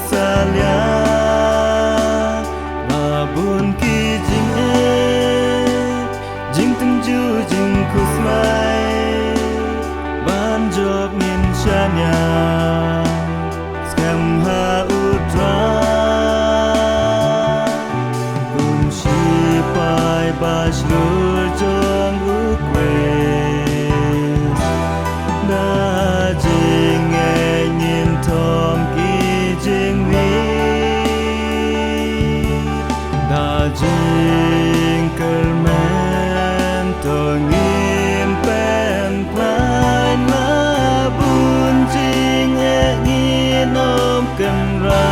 xa lia là buồn khi chính chính từng chú chính khúc mai ban job nhìn cha nhà scam ha utra cùng chi pai ba lur trong quê đã chính nghe nhìn thom kỳ chính vi đã chính cơn men tôi nghiêm pen plai mà buồn chính nghe nhìn ôm cần ra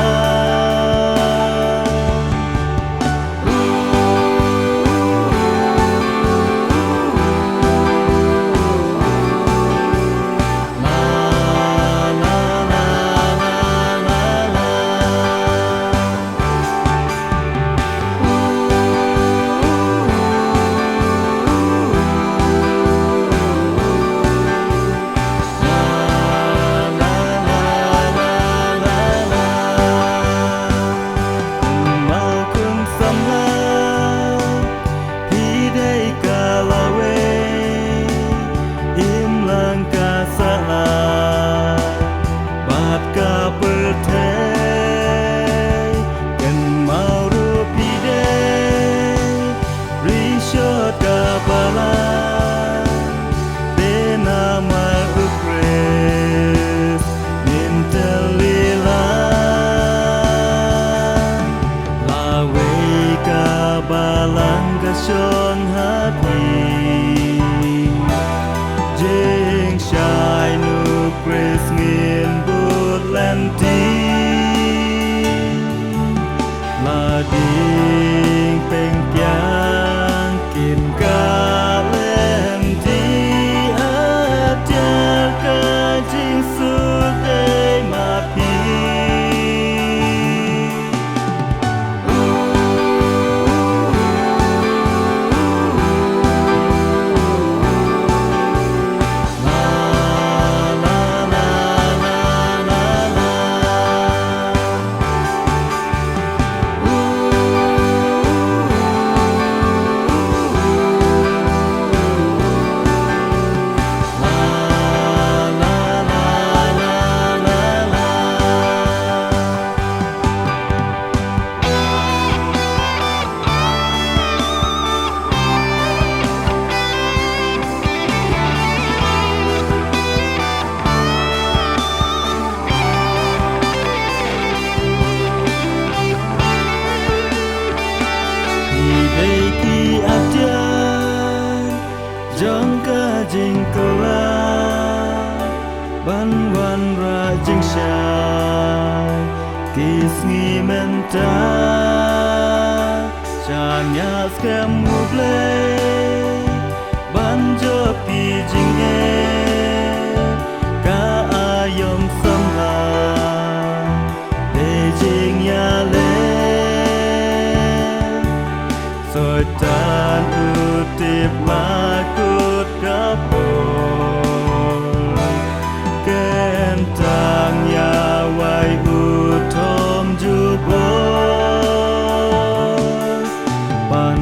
Chôn hati jeng shai nu grace ngin bút lan ti là ding peng piang kin ka len ti a tia ka jing su de ma pi Jong ka jing kala ban wan ra jing sha kis ngi menta cha nya scam muble ban jo pi jing ka ayom sam ha de jing ya le soi tan utip ma ban